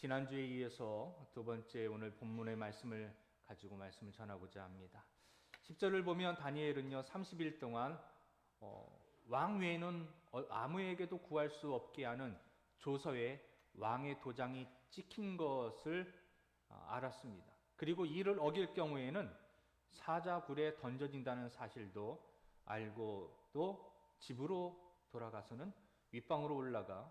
지난주에 이어서 두 번째 오늘 본문의 말씀을 가지고 말씀을 전하고자 합니다. 10절을 보면 다니엘은요 30일 동안 왕 외에는 아무에게도 구할 수 없게 하는 조서에 왕의 도장이 찍힌 것을 알았습니다. 그리고 이를 어길 경우에는 사자굴에 던져진다는 사실도 알고 또 집으로 돌아가서는 윗방으로 올라가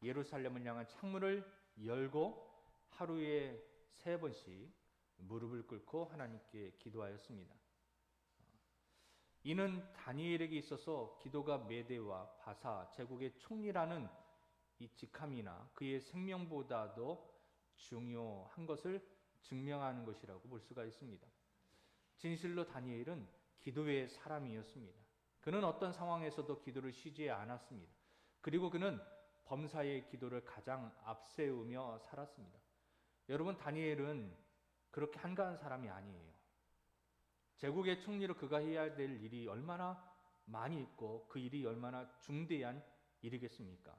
예루살렘을 향한 창문을 열고 하루에 3번씩 무릎을 꿇고 하나님께 기도하였습니다. 이는 다니엘에게 있어서 기도가 메대와 바사 제국의 총리라는 이 직함이나 그의 생명보다도 중요한 것을 증명하는 것이라고 볼 수가 있습니다. 진실로 다니엘은 기도의 사람이었습니다. 그는 어떤 상황에서도 기도를 쉬지 않았습니다. 그리고 그는 범사의 기도를 가장 앞세우며 살았습니다. 여러분, 다니엘은 그렇게 한가한 사람이 아니에요. 제국의 총리로 그가 해야 될 일이 얼마나 많이 있고 그 일이 얼마나 중대한 일이겠습니까?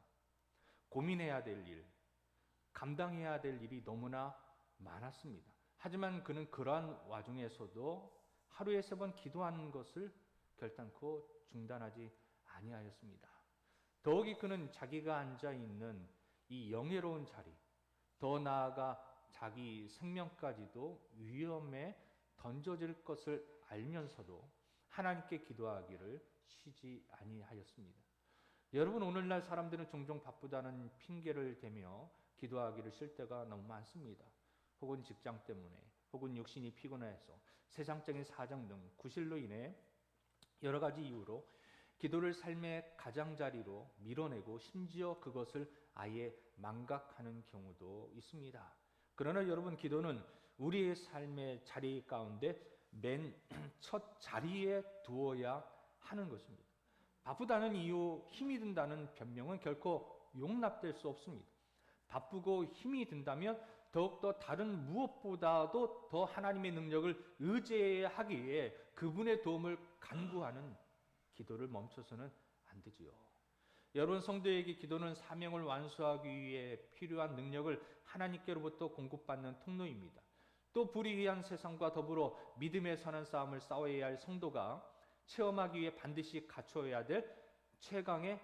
고민해야 될 일, 감당해야 될 일이 너무나 많았습니다. 하지만 그는 그러한 와중에서도 하루에 3번 기도하는 것을 결단코 중단하지 아니하였습니다. 더욱이 그는 자기가 앉아있는 이 영예로운 자리, 더 나아가 자기 생명까지도 위험에 던져질 것을 알면서도 하나님께 기도하기를 쉬지 아니하였습니다. 여러분, 오늘날 사람들은 종종 바쁘다는 핑계를 대며 기도하기를 쉴 때가 너무 많습니다. 혹은 직장 때문에, 혹은 육신이 피곤해서, 세상적인 사정 등 구실로 인해 여러 가지 이유로 기도를 삶의 가장자리로 밀어내고 심지어 그것을 아예 망각하는 경우도 있습니다. 그러나 여러분, 기도는 우리의 삶의 자리 가운데 맨 첫 자리에 두어야 하는 것입니다. 바쁘다는 이유, 힘이 든다는 변명은 결코 용납될 수 없습니다. 바쁘고 힘이 든다면 더욱더 다른 무엇보다도 더 하나님의 능력을 의지하기에 그분의 도움을 간구하는 기도를 멈춰서는 안 되지요. 여러분, 성도에게 기도는 사명을 완수하기 위해 필요한 능력을 하나님께로부터 공급받는 통로입니다. 또 불의한 세상과 더불어 믿음의 선한 싸움을 싸워야 할 성도가 체험하기 위해 반드시 갖춰야 될 최강의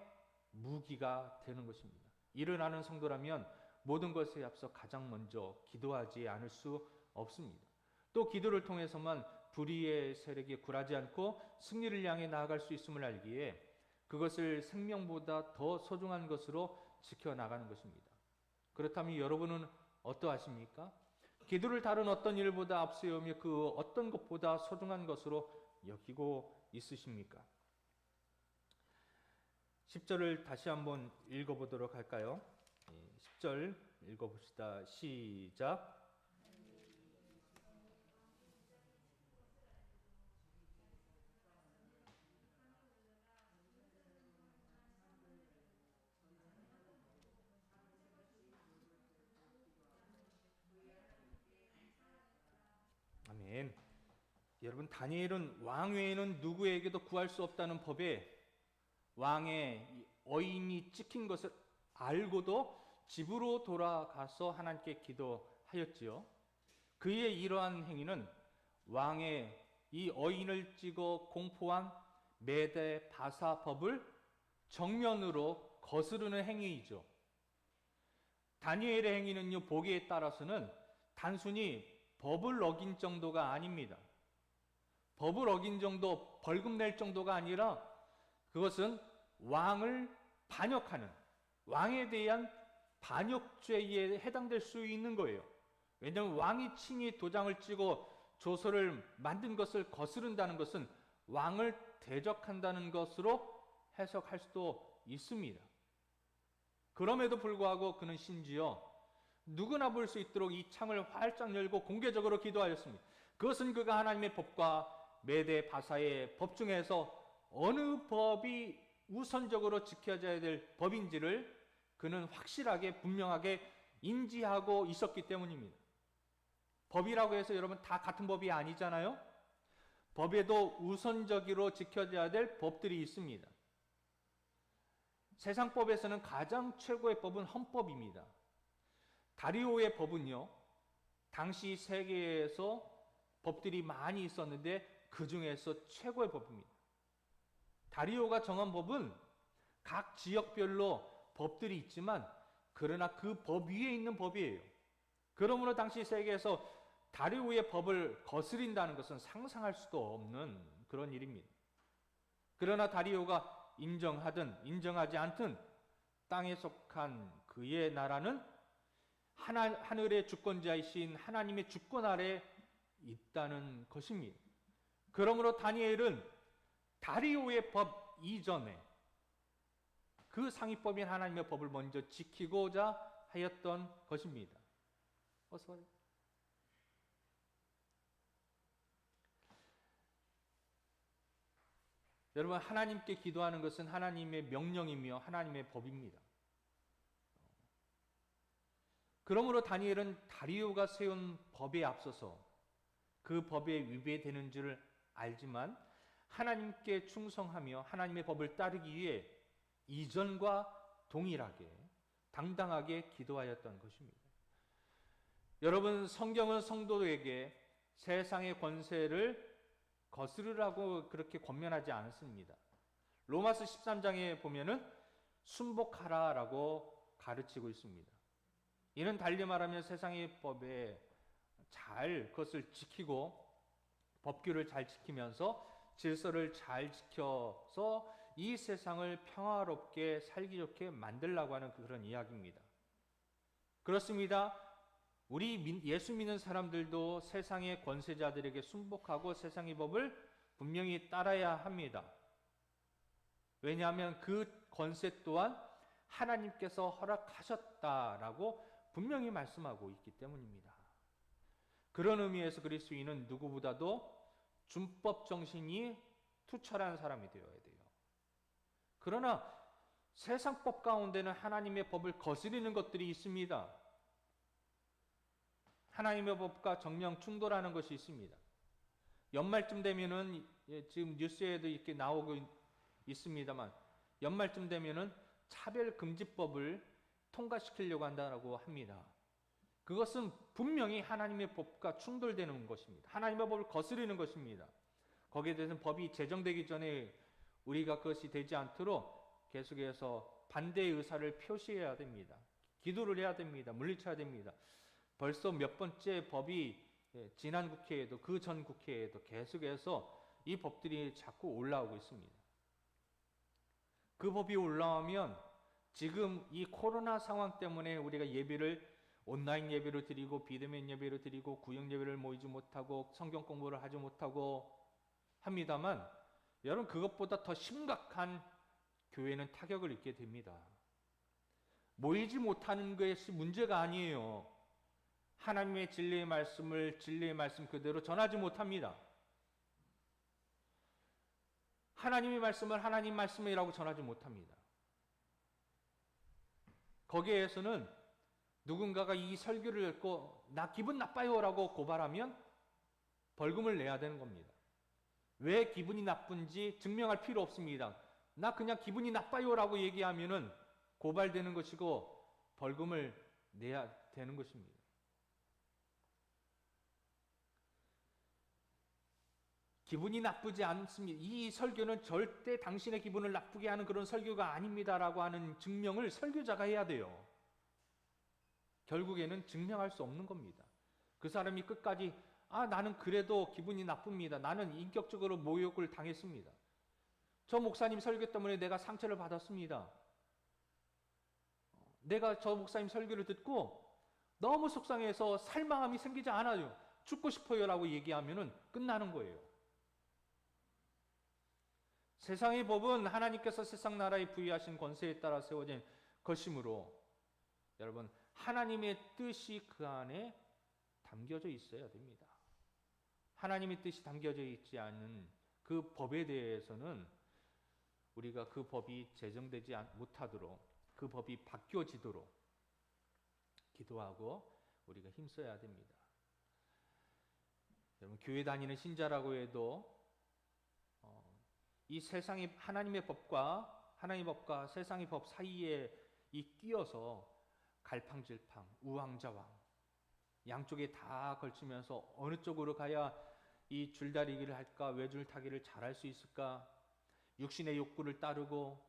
무기가 되는 것입니다. 이를 아는 성도라면 모든 것에 앞서 가장 먼저 기도하지 않을 수 없습니다. 또 기도를 통해서만 불의의 세력에 굴하지 않고 승리를 향해 나아갈 수 있음을 알기에 그것을 생명보다 더 소중한 것으로 지켜나가는 것입니다. 그렇다면 여러분은 어떠하십니까? 기도를 다른 어떤 일보다 앞세우며 그 어떤 것보다 소중한 것으로 여기고 있으십니까? 10절을 다시 한번 읽어보도록 할까요? 10절 읽어봅시다. 시작. 아멘. 여러분, 다니엘은 왕 외에는 누구에게도 구할 수 없다는 법에 왕의 어인이 찍힌 것을 알고도 집으로 돌아가서 하나님께 기도하였지요. 그의 이러한 행위는 왕의 이 어인을 찍어 공포한 메대 바사 법을 정면으로 거스르는 행위이죠. 다니엘의 행위는요, 보기에 따라서는 단순히 법을 어긴 정도가 아닙니다. 법을 어긴 정도, 벌금 낼 정도가 아니라 그것은 왕을 반역하는, 왕에 대한 반역죄에 해당될 수 있는 거예요. 왜냐하면 왕이 친히 도장을 찍어 조서를 만든 것을 거스른다는 것은 왕을 대적한다는 것으로 해석할 수도 있습니다. 그럼에도 불구하고 그는 심지어 누구나 볼 수 있도록 이 창을 활짝 열고 공개적으로 기도하였습니다. 그것은 그가 하나님의 법과 메대 바사의 법 중에서 어느 법이 우선적으로 지켜져야 될 법인지를 그는 확실하게 분명하게 인지하고 있었기 때문입니다. 법이라고 해서 여러분 다 같은 법이 아니잖아요. 법에도 우선적으로 지켜져야 될 법들이 있습니다. 세상법에서는 가장 최고의 법은 헌법입니다. 다리오의 법은요, 당시 세계에서 법들이 많이 있었는데 그 중에서 최고의 법입니다. 다리오가 정한 법은 각 지역별로 법들이 있지만 그러나 그 법 위에 있는 법이에요. 그러므로 당시 세계에서 다리오의 법을 거스린다는 것은 상상할 수도 없는 그런 일입니다. 그러나 다리오가 인정하든 인정하지 않든 땅에 속한 그의 나라는 하늘의 주권자이신 하나님의 주권 아래 있다는 것입니다. 그러므로 다니엘은 다리오의 법 이전에 그 상위법인 하나님의 법을 먼저 지키고자 하였던 것입니다. 어서 와요. 여러분, 하나님께 기도하는 것은 하나님의 명령이며 하나님의 법입니다. 그러므로 다니엘은 다리오가 세운 법에 앞서서 그 법에 위배되는 줄 알지만 하나님께 충성하며 하나님의 법을 따르기 위해 이전과 동일하게 당당하게 기도하였던 것입니다. 여러분, 성경은 성도에게 세상의 권세를 거스르라고 그렇게 권면하지 않습니다. 로마서 13장에 보면은 순복하라라고 가르치고 있습니다. 이는 달리 말하면 세상의 법에 잘 그것을 지키고 법규를 잘 지키면서 질서를 잘 지켜서 이 세상을 평화롭게 살기 좋게 만들려고 하는 그런 이야기입니다. 그렇습니다. 우리 예수 믿는 사람들도 세상의 권세자들에게 순복하고 세상의 법을 분명히 따라야 합니다. 왜냐하면 그 권세 또한 하나님께서 허락하셨다라고 분명히 말씀하고 있기 때문입니다. 그런 의미에서 그리스도인은 누구보다도 준법 정신이 투철한 사람이 되어야 돼요. 그러나 세상 법 가운데는 하나님의 법을 거스리는 것들이 있습니다. 하나님의 법과 정령 충돌하는 것이 있습니다. 연말쯤 되면은 지금 뉴스에도 이렇게 나오고 있습니다만 연말쯤 되면은 차별금지법을 통과시키려고 한다고 합니다. 그것은 분명히 하나님의 법과 충돌되는 것입니다. 하나님의 법을 거스르는 것입니다. 거기에 대해서는 법이 제정되기 전에 우리가 그것이 되지 않도록 계속해서 반대의 의사를 표시해야 됩니다. 기도를 해야 됩니다. 물리쳐야 됩니다. 벌써 몇 번째 법이 지난 국회에도 그 전 국회에도 계속해서 이 법들이 자꾸 올라오고 있습니다. 그 법이 올라오면 지금 이 코로나 상황 때문에 우리가 예배를 온라인 예배로 드리고 비대면 예배로 드리고 구역 예배를 모이지 못하고 성경 공부를 하지 못하고 합니다만 여러분, 그것보다 더 심각한 교회는 타격을 입게 됩니다. 모이지 못하는 것이 문제가 아니에요. 하나님의 진리의 말씀 그대로 전하지 못합니다. 하나님의 말씀을 하나님 말씀이라고 전하지 못합니다. 거기에서는 누군가가 이 설교를 듣고 나 기분 나빠요라고 고발하면 벌금을 내야 되는 겁니다. 왜 기분이 나쁜지 증명할 필요 없습니다. 나 그냥 기분이 나빠요라고 얘기하면은 고발되는 것이고 벌금을 내야 되는 것입니다. 기분이 나쁘지 않습니다. 이 설교는 절대 당신의 기분을 나쁘게 하는 그런 설교가 아닙니다라고 하는 증명을 설교자가 해야 돼요. 결국에는 증명할 수 없는 겁니다. 그 사람이 끝까지 나는 그래도 기분이 나쁩니다. 나는 인격적으로 모욕을 당했습니다. 저 목사님 설교 때문에 내가 상처를 받았습니다. 내가 저 목사님 설교를 듣고 너무 속상해서 살망함이 생기지 않아요. 죽고 싶어요라고 얘기하면은 끝나는 거예요. 세상의 법은 하나님께서 세상 나라에 부여하신 권세에 따라 세워진 것이므로 여러분, 하나님의 뜻이 그 안에 담겨져 있어야 됩니다. 하나님의 뜻이 담겨져 있지 않은 그 법에 대해서는 우리가 그 법이 제정되지 못하도록, 그 법이 바뀌어지도록 기도하고 우리가 힘써야 됩니다. 여러분, 교회 다니는 신자라고 해도 이 세상의 하나님의 법과 세상의 법 사이에 끼어서 갈팡질팡, 우왕좌왕 양쪽에 다 걸치면서 어느 쪽으로 가야 이 줄다리기를 할까, 외줄타기를 잘할 수 있을까, 육신의 욕구를 따르고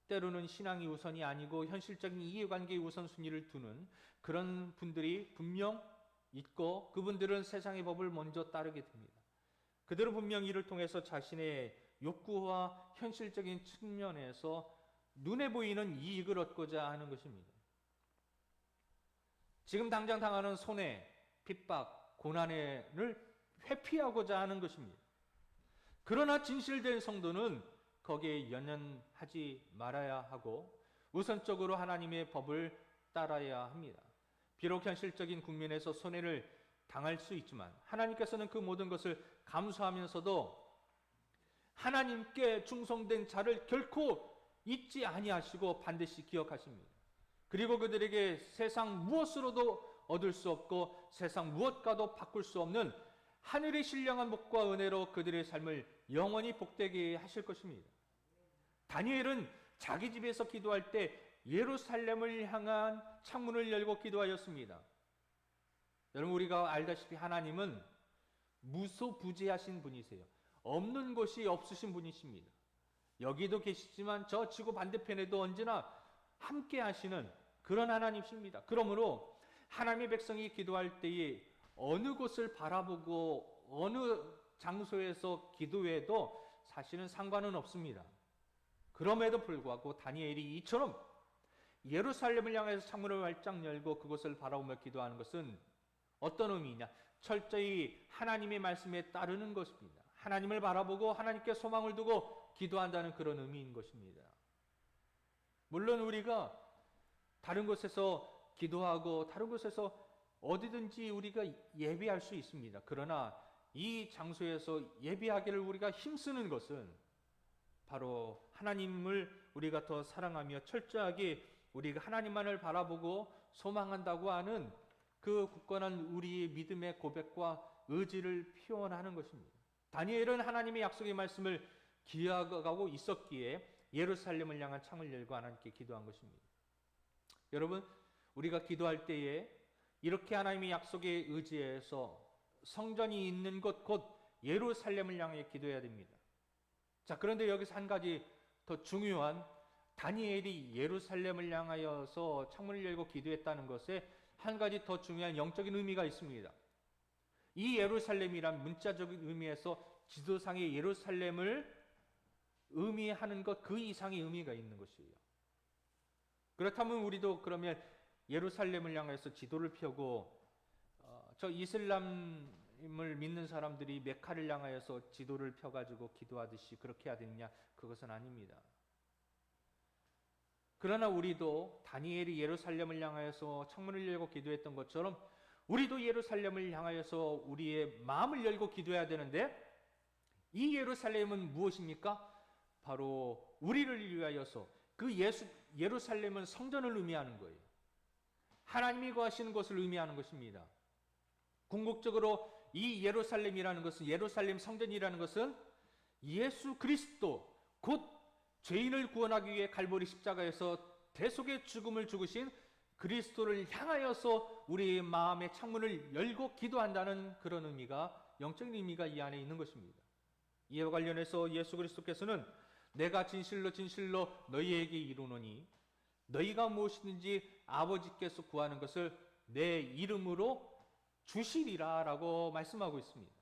때로는 신앙이 우선이 아니고 현실적인 이해관계의 우선순위를 두는 그런 분들이 분명 있고, 그분들은 세상의 법을 먼저 따르게 됩니다. 그들은 분명 이를 통해서 자신의 욕구와 현실적인 측면에서 눈에 보이는 이익을 얻고자 하는 것입니다. 지금 당장 당하는 손해, 핍박, 고난을 회피하고자 하는 것입니다. 그러나 진실된 성도는 거기에 연연하지 말아야 하고 우선적으로 하나님의 법을 따라야 합니다. 비록 현실적인 국면에서 손해를 당할 수 있지만 하나님께서는 그 모든 것을 감수하면서도 하나님께 충성된 자를 결코 잊지 아니하시고 반드시 기억하십니다. 그리고 그들에게 세상 무엇으로도 얻을 수 없고 세상 무엇과도 바꿀 수 없는 하늘의 신령한 복과 은혜로 그들의 삶을 영원히 복되게 하실 것입니다. 다니엘은 자기 집에서 기도할 때 예루살렘을 향한 창문을 열고 기도하였습니다. 여러분, 우리가 알다시피 하나님은 무소부재하신 분이세요. 없는 것이 없으신 분이십니다. 여기도 계시지만 저 지구 반대편에도 언제나 함께 하시는 그런 하나님이십니다. 그러므로 하나님의 백성이 기도할 때에 어느 곳을 바라보고 어느 장소에서 기도해도 사실은 상관은 없습니다. 그럼에도 불구하고 다니엘이 이처럼 예루살렘을 향해서 창문을 활짝 열고 그곳을 바라보며 기도하는 것은 어떤 의미냐? 철저히 하나님의 말씀에 따르는 것입니다. 하나님을 바라보고 하나님께 소망을 두고 기도한다는 그런 의미인 것입니다. 물론 우리가 다른 곳에서 기도하고 다른 곳에서 어디든지 우리가 예배할 수 있습니다. 그러나 이 장소에서 예배하기를 우리가 힘쓰는 것은 바로 하나님을 우리가 더 사랑하며 철저하게 우리가 하나님만을 바라보고 소망한다고 하는 그 굳건한 우리의 믿음의 고백과 의지를 표현하는 것입니다. 다니엘은 하나님의 약속의 말씀을 기억하고 있었기에 예루살렘을 향한 창을 열고 하나님께 기도한 것입니다. 여러분, 우리가 기도할 때에 이렇게 하나님의 약속에 의지해서 성전이 있는 곳 곧 예루살렘을 향해 기도해야 됩니다. 자, 그런데 여기서 한 가지 더 중요한, 다니엘이 예루살렘을 향하여서 창문을 열고 기도했다는 것에 한 가지 더 중요한 영적인 의미가 있습니다. 이 예루살렘이란 문자적인 의미에서 지도상의 예루살렘을 의미하는 것 그 이상의 의미가 있는 것이에요. 그렇다면 우리도 그러면 예루살렘을 향해서 지도를 펴고 저 이슬람을 믿는 사람들이 메카를 향하여서 지도를 펴가지고 기도하듯이 그렇게 해야 되느냐? 그것은 아닙니다. 그러나 우리도 다니엘이 예루살렘을 향하여서 창문을 열고 기도했던 것처럼 우리도 예루살렘을 향하여서 우리의 마음을 열고 기도해야 되는데, 이 예루살렘은 무엇입니까? 바로 우리를 위하여서 그 예루살렘은 성전을 의미하는 거예요. 하나님이 거하시는 곳을 의미하는 것입니다. 궁극적으로 이 예루살렘이라는 것은, 예루살렘 성전이라는 것은 예수 그리스도 곧 죄인을 구원하기 위해 갈보리 십자가에서 대속의 죽음을 죽으신 그리스도를 향하여서 우리의 마음의 창문을 열고 기도한다는 그런 의미가, 영적인 의미가 이 안에 있는 것입니다. 이와 관련해서 예수 그리스도께서는 내가 진실로 진실로 너희에게 이르노니 너희가 무엇이든지 아버지께서 구하는 것을 내 이름으로 주시리라 라고 말씀하고 있습니다.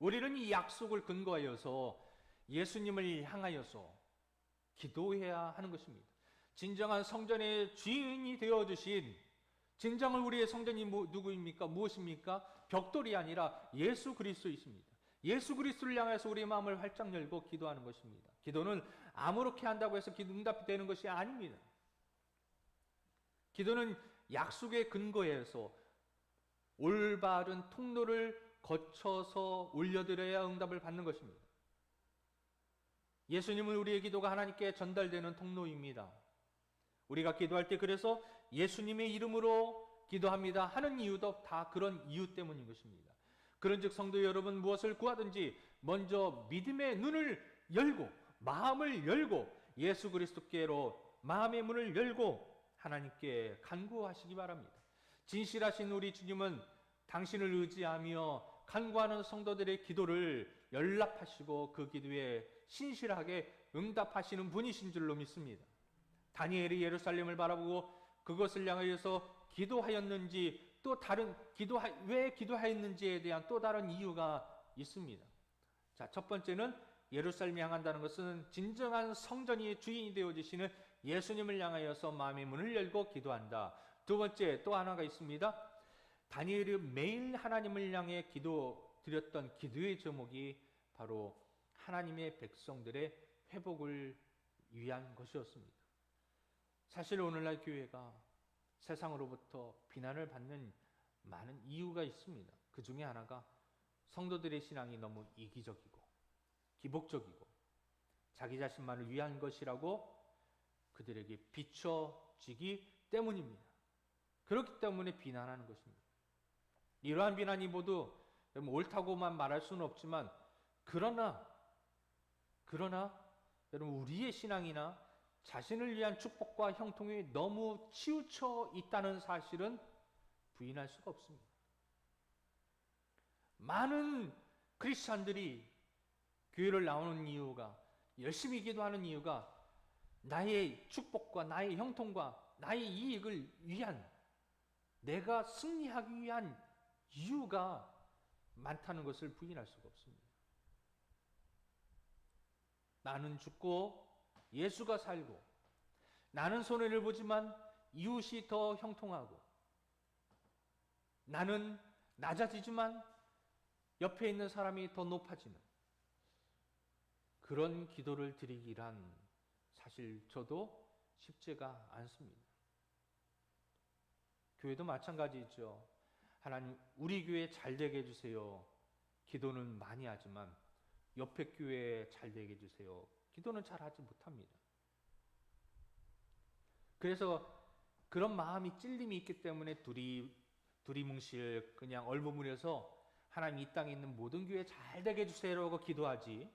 우리는 이 약속을 근거하여서 예수님을 향하여서 기도해야 하는 것입니다. 진정한 성전의 주인이 되어주신, 진정한 우리의 성전이 누구입니까? 무엇입니까? 벽돌이 아니라 예수 그리스도이십니다. 예수 그리스도를 향해서 우리의 마음을 활짝 열고 기도하는 것입니다. 기도는 아무렇게 한다고 해서 응답이 되는 것이 아닙니다. 기도는 약속의 근거에서 올바른 통로를 거쳐서 올려드려야 응답을 받는 것입니다. 예수님은 우리의 기도가 하나님께 전달되는 통로입니다. 우리가 기도할 때 그래서 예수님의 이름으로 기도합니다 하는 이유도 다 그런 이유 때문인 것입니다. 그런즉 성도 여러분, 무엇을 구하든지 먼저 믿음의 눈을 열고 마음을 열고 예수 그리스도께로 마음의 문을 열고 하나님께 간구하시기 바랍니다. 진실하신 우리 주님은 당신을 의지하며 간구하는 성도들의 기도를 연락하시고 그 기도에 신실하게 응답하시는 분이신 줄로 믿습니다. 다니엘이 예루살렘을 바라보고 그것을 향하여서 기도하였는지 또 다른 왜 기도하였는지에 대한 또 다른 이유가 있습니다. 자, 첫 번째는 예루살렘을 향한다는 것은 진정한 성전이 주인이 되어주시는 예수님을 향하여서 마음의 문을 열고 기도한다. 두 번째 또 하나가 있습니다. 다니엘이 매일 하나님을 향해 드렸던 기도의 제목이 바로 하나님의 백성들의 회복을 위한 것이었습니다. 사실 오늘날 교회가 세상으로부터 비난을 받는 많은 이유가 있습니다. 그 중에 하나가 성도들의 신앙이 너무 이기적이고 기복적이고 자기 자신만을 위한 것이라고 그들에게 비춰지기 때문입니다. 그렇기 때문에 비난하는 것입니다. 이러한 비난이 모두 옳다고만 말할 수는 없지만 그러나 여러분 우리의 신앙이나 자신을 위한 축복과 형통이 너무 치우쳐 있다는 사실은 부인할 수가 없습니다. 많은 크리스찬들이 교회를 나오는 이유가, 열심히 기도하는 이유가 나의 축복과 나의 형통과 나의 이익을 위한, 내가 승리하기 위한 이유가 많다는 것을 부인할 수가 없습니다. 나는 죽고 예수가 살고, 나는 손해를 보지만 이웃이 더 형통하고, 나는 낮아지지만 옆에 있는 사람이 더 높아지는 그런 기도를 드리기란 사실 저도 쉽지가 않습니다. 교회도 마찬가지죠. 하나님 우리 교회 잘 되게 해주세요. 기도는 많이 하지만 옆에 교회 잘 되게 해주세요. 기도는 잘 하지 못합니다. 그래서 그런 마음이 찔림이 있기 때문에 두리뭉실 그냥 얼버무려서 하나님 이 땅에 있는 모든 교회 잘 되게 해주세요라고 기도하지,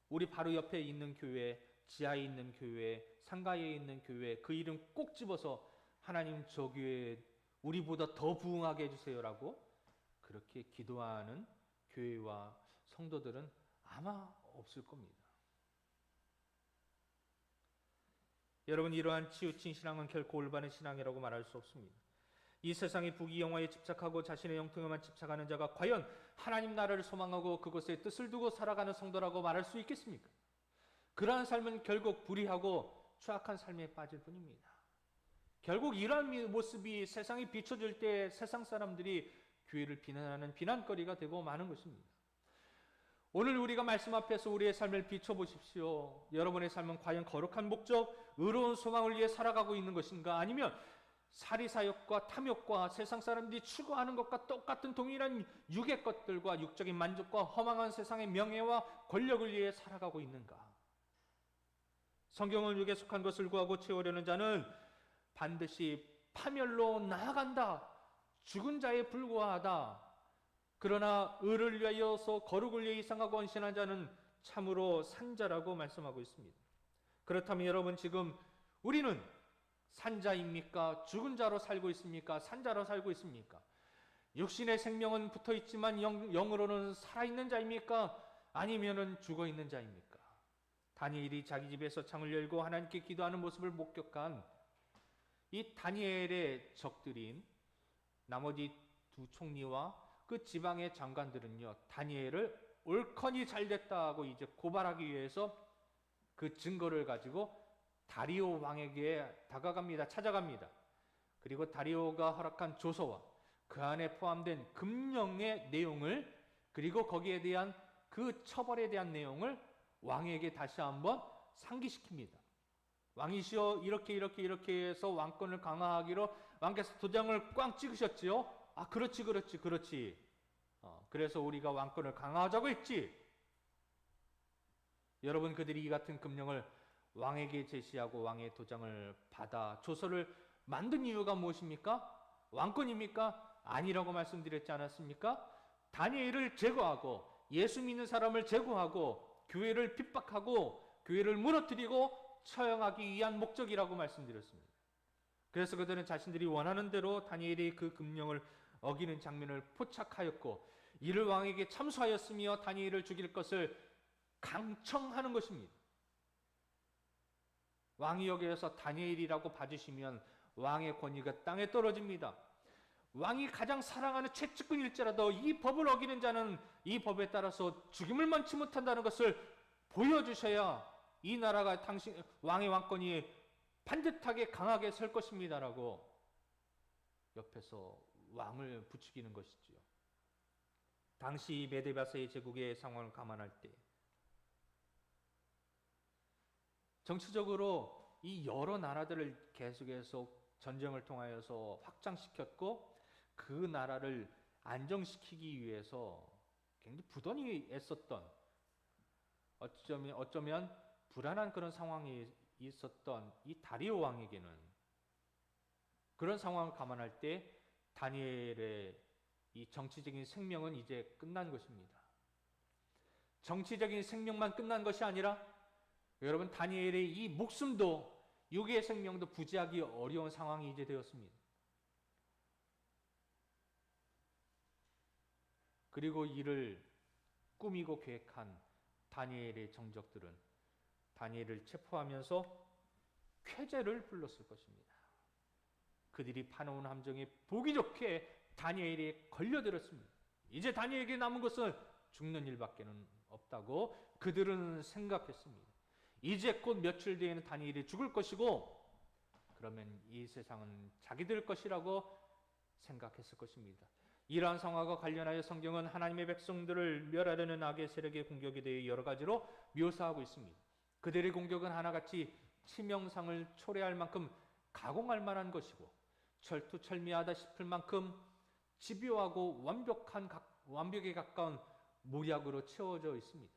우리 바로 옆에 있는 교회, 지하에 있는 교회, 상가에 있는 교회 그 이름 꼭 집어서 하나님 저 교회 우리보다 더 부흥하게 해주세요라고 그렇게 기도하는 교회와 성도들은 아마 없을 겁니다. 여러분, 이러한 치우친 신앙은 결코 올바른 신앙이라고 말할 수 없습니다. 이 세상의 부귀영화에 집착하고 자신의 영통에만 집착하는 자가 과연 하나님 나라를 소망하고 그것에 뜻을 두고 살아가는 성도라고 말할 수 있겠습니까? 그러한 삶은 결국 불의하고 추악한 삶에 빠질 뿐입니다. 결국 이러한 모습이 세상에 비춰질 때 세상 사람들이 교회를 비난하는 비난거리가 되고 마는 것입니다. 오늘 우리가 말씀 앞에서 우리의 삶을 비춰보십시오. 여러분의 삶은 과연 거룩한 목적, 의로운 소망을 위해 살아가고 있는 것인가? 아니면 사리사욕과 탐욕과 세상 사람들이 추구하는 것과 똑같은 동일한 육의 것들과 육적인 만족과 허망한 세상의 명예와 권력을 위해 살아가고 있는가? 성경은 육에 속한 것을 구하고 채우려는 자는 반드시 파멸로 나아간다. 죽은 자에 불과하다. 그러나 의를 위하여서 거룩을 위해 희생하고 헌신한 자는 참으로 산자라고 말씀하고 있습니다. 그렇다면 여러분, 지금 우리는 산자입니까? 죽은 자로 살고 있습니까? 산자로 살고 있습니까? 육신의 생명은 붙어 있지만 영으로는 살아있는 자입니까? 아니면은 죽어 있는 자입니까? 다니엘이 자기 집에서 창을 열고 하나님께 기도하는 모습을 목격한 이 다니엘의 적들인 나머지 두 총리와 그 지방의 장관들은요, 다니엘을 옳거니 잘됐다 고 이제 고발하기 위해서 그 증거를 가지고 다리오 왕에게 찾아갑니다. 그리고 다리오가 허락한 조서와 그 안에 포함된 금령의 내용을, 그리고 거기에 대한 그 처벌에 대한 내용을 왕에게 다시 한번 상기시킵니다. 왕이시여, 이렇게 해서 왕권을 강화하기로 왕께서 도장을 꽝 찍으셨지요? 아, 그렇지. 그래서 우리가 왕권을 강화하자고 했지. 여러분, 그들이 이 같은 금령을 왕에게 제시하고 왕의 도장을 받아 조서를 만든 이유가 무엇입니까? 왕권입니까? 아니라고 말씀드렸지 않았습니까? 다니엘을 제거하고 예수 믿는 사람을 제거하고 교회를 핍박하고 교회를 무너뜨리고 처형하기 위한 목적이라고 말씀드렸습니다. 그래서 그들은 자신들이 원하는 대로 다니엘이 그 금령을 어기는 장면을 포착하였고 이를 왕에게 참소하였으며 다니엘을 죽일 것을 강청하는 것입니다. 왕이 여기에서 다니엘이라고 봐주시면 왕의 권위가 땅에 떨어집니다. 왕이 가장 사랑하는 최측근일지라도 이 법을 어기는 자는 이 법에 따라서 죽임을 면치 못한다는 것을 보여주셔야 이 나라가 당신 왕의 왕권이 반듯하게 강하게 설 것입니다라고 옆에서 왕을 부추기는 것이지요. 당시 메데바스의 제국의 상황을 감안할 때 정치적으로 이 여러 나라들을 계속해서 전쟁을 통하여서 확장시켰고 그 나라를 안정시키기 위해서 굉장히 부단히 애썼던 어쩌면 불안한 그런 상황이 있었던 이 다리오 왕에게는 그런 상황을 감안할 때 다니엘의 이 정치적인 생명은 이제 끝난 것입니다. 정치적인 생명만 끝난 것이 아니라 여러분 다니엘의 이 목숨도 육의 생명도 부지하기 어려운 상황이 이제 되었습니다. 그리고 이를 꾸미고 계획한 다니엘의 정적들은 다니엘을 체포하면서 쾌재를 불렀을 것입니다. 그들이 파놓은 함정에 보기 좋게 다니엘이 걸려들었습니다. 이제 다니엘에게 남은 것은 죽는 일밖에는 없다고 그들은 생각했습니다. 이제 곧 며칠 뒤에는 다니엘이 죽을 것이고 그러면 이 세상은 자기들 것이라고 생각했을 것입니다. 이러한 상황과 관련하여 성경은 하나님의 백성들을 멸하려는 악의 세력의 공격에 대해 여러 가지로 묘사하고 있습니다. 그들의 공격은 하나같이 치명상을 초래할 만큼 가공할 만한 것이고 철두철미하다 싶을 만큼 집요하고 완벽에 가까운 모략으로 채워져 있습니다.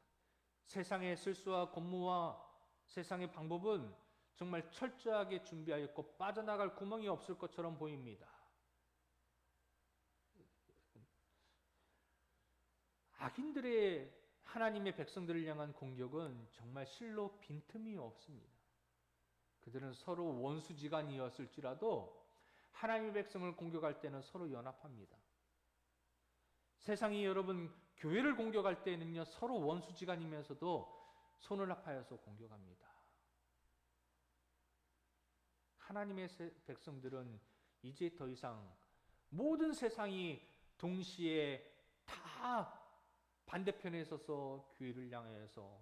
세상의 실수와 권무와 세상의 방법은 정말 철저하게 준비하였고 빠져나갈 구멍이 없을 것처럼 보입니다. 악인들의 하나님의 백성들을 향한 공격은 정말 실로 빈틈이 없습니다. 그들은 서로 원수지간이었을지라도 하나님의 백성을 공격할 때는 서로 연합합니다. 세상이 여러분 교회를 공격할 때는요 서로 원수지간이면서도 손을 합하여서 공격합니다. 하나님의 백성들은 이제 더 이상 모든 세상이 동시에 다 반대편에 서서 교회를 향해서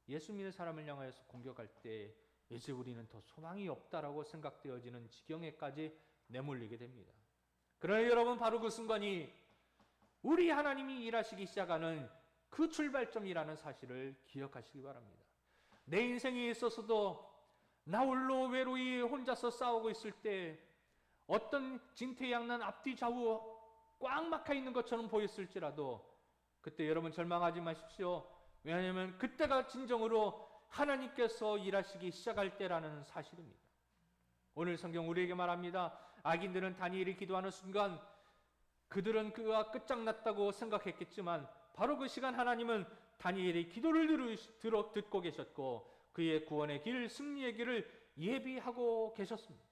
예수 믿는 사람을 향해서 공격할 때 이제 우리는 더 소망이 없다라고 생각되어지는 지경에까지 내몰리게 됩니다. 그러나 여러분 바로 그 순간이 우리 하나님이 일하시기 시작하는 그 출발점이라는 사실을 기억하시기 바랍니다. 내 인생에 있어서도 나 홀로 외로이 혼자서 싸우고 있을 때 어떤 진퇴양난 앞뒤 좌우 꽉 막혀 있는 것처럼 보였을지라도 그때 여러분 절망하지 마십시오. 왜냐하면 그때가 진정으로 하나님께서 일하시기 시작할 때라는 사실입니다. 오늘 성경 우리에게 말합니다. 악인들은 다니엘이 기도하는 순간 그들은 그가 끝장났다고 생각했겠지만 바로 그 시간 하나님은 다니엘의 기도를 듣고 계셨고 그의 구원의 길, 승리의 길을 예비하고 계셨습니다.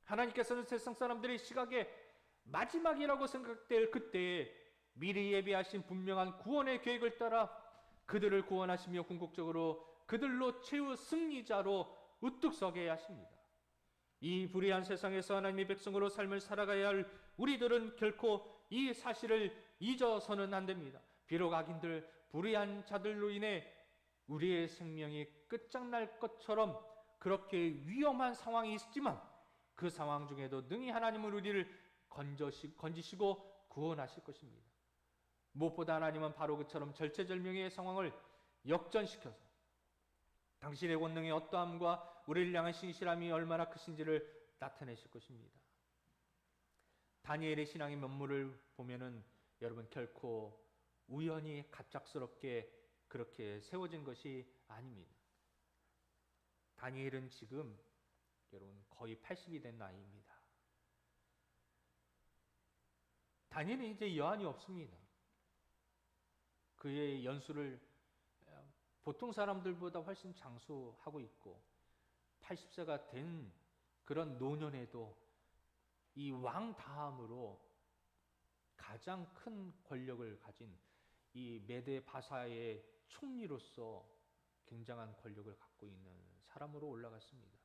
하나님께서는 세상 사람들의 시각에 마지막이라고 생각될 그때에 미리 예비하신 분명한 구원의 계획을 따라 그들을 구원하시며 궁극적으로 그들로 최후 승리자로 우뚝 서게 하십니다. 이 불의한 세상에서 하나님의 백성으로 삶을 살아가야 할 우리들은 결코 이 사실을 잊어서는 안 됩니다. 비록 악인들, 불의한 자들로 인해 우리의 생명이 끝장날 것처럼 그렇게 위험한 상황이 있지만 그 상황 중에도 능히 하나님은 우리를 건지시고 구원하실 것입니다. 무엇보다 하나님은 바로 그처럼 절체절명의 상황을 역전시켜서 당신의 권능의 어떠함과 우리를 향한 신실함이 얼마나 크신지를 나타내실 것입니다. 다니엘의 신앙의 면모를 보면은 여러분 결코 우연히 갑작스럽게 그렇게 세워진 것이 아닙니다. 다니엘은 지금 여러분 거의 80이 된 나이입니다. 다니엘은 이제 여한이 없습니다. 그의 연수를 보통 사람들보다 훨씬 장수하고 있고 80세가 된 그런 노년에도 이 왕 다음으로 가장 큰 권력을 가진 이 메데 바사의 총리로서 굉장한 권력을 갖고 있는 사람으로 올라갔습니다.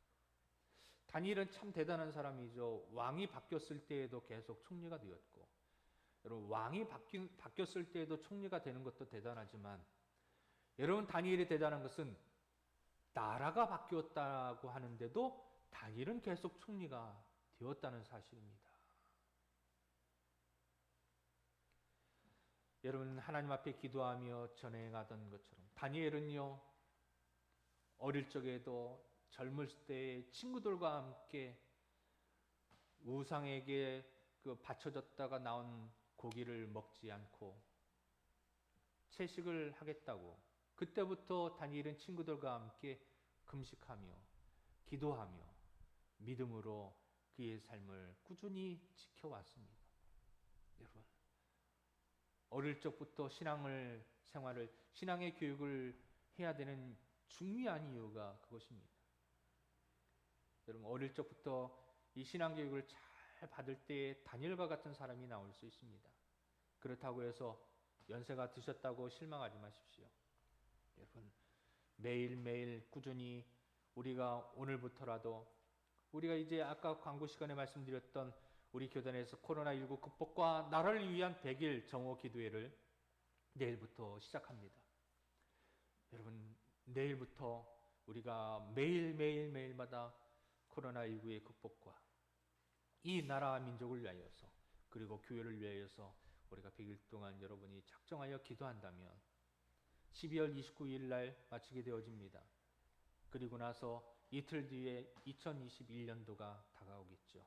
다니엘은 참 대단한 사람이죠. 왕이 바뀌었을 때에도 계속 총리가 되었고, 여러분 왕이 바뀌었을 때에도 총리가 되는 것도 대단하지만, 여러분 다니엘이 대단한 것은 나라가 바뀌었다고 하는데도 다니엘은 계속 총리가 되었다는 사실입니다. 여러분 하나님 앞에 기도하며 전행하던 것처럼 다니엘은요, 어릴 적에도 젊을 때 친구들과 함께 우상에게 바쳐졌다가 나온 고기를 먹지 않고 채식을 하겠다고, 그때부터 다니엘은 친구들과 함께 금식하며 기도하며 믿음으로 그의 삶을 꾸준히 지켜왔습니다. 여러분, 어릴 적부터 신앙의 교육을 해야 되는 중요한 이유가 그것입니다. 여러분, 어릴 적부터 이 신앙 교육을 잘 받을 때 다니엘과 같은 사람이 나올 수 있습니다. 그렇다고 해서 연세가 드셨다고 실망하지 마십시오. 여러분, 매일매일 꾸준히 우리가 오늘부터라도, 우리가 이제 아까 광고 시간에 말씀드렸던 우리 교단에서 코로나19 극복과 나라를 위한 100일 정오 기도회를 내일부터 시작합니다. 여러분, 내일부터 우리가 매일마다 코로나19의 극복과 이 나라와 민족을 위하여서, 그리고 교회를 위하여서 우리가 100일 동안 여러분이 작정하여 기도한다면 12월 29일 날 마치게 되어집니다. 그리고 나서 이틀 뒤에 2021년도가 다가오겠죠.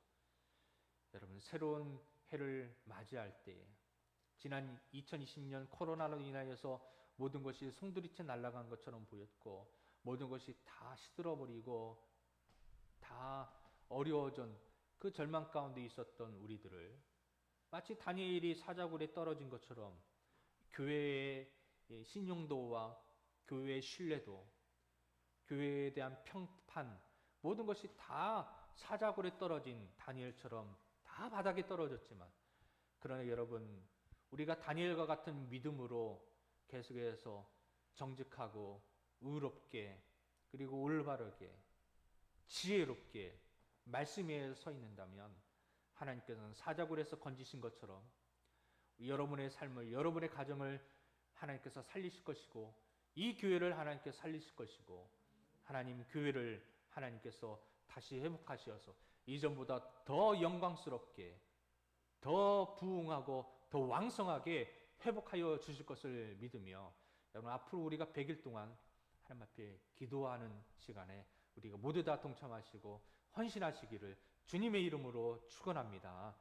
여러분, 새로운 해를 맞이할 때에 지난 2020년 코로나로 인하여서 모든 것이 송두리째 날아간 것처럼 보였고, 모든 것이 다 시들어버리고 다 어려워진 그 절망 가운데 있었던 우리들을 마치 다니엘이 사자굴에 떨어진 것처럼 교회의 신용도와 교회의 신뢰도, 교회에 대한 평판, 모든 것이 다 사자굴에 떨어진 다니엘처럼 다 바닥에 떨어졌지만, 그러나 여러분, 우리가 다니엘과 같은 믿음으로 계속해서 정직하고 의롭게, 그리고 올바르게 지혜롭게 말씀 위에 서 있는다면 하나님께서는 사자굴에서 건지신 것처럼 여러분의 삶을, 여러분의 가정을 하나님께서 살리실 것이고, 이 교회를 하나님께서 살리실 것이고, 하나님 교회를 하나님께서 다시 회복하셔서 이전보다 더 영광스럽게, 더 부흥하고 더 왕성하게 회복하여 주실 것을 믿으며, 여러분 앞으로 우리가 100일 동안 하나님 앞에 기도하는 시간에 우리가 모두 다 동참하시고 헌신하시기를 주님의 이름으로 축원합니다.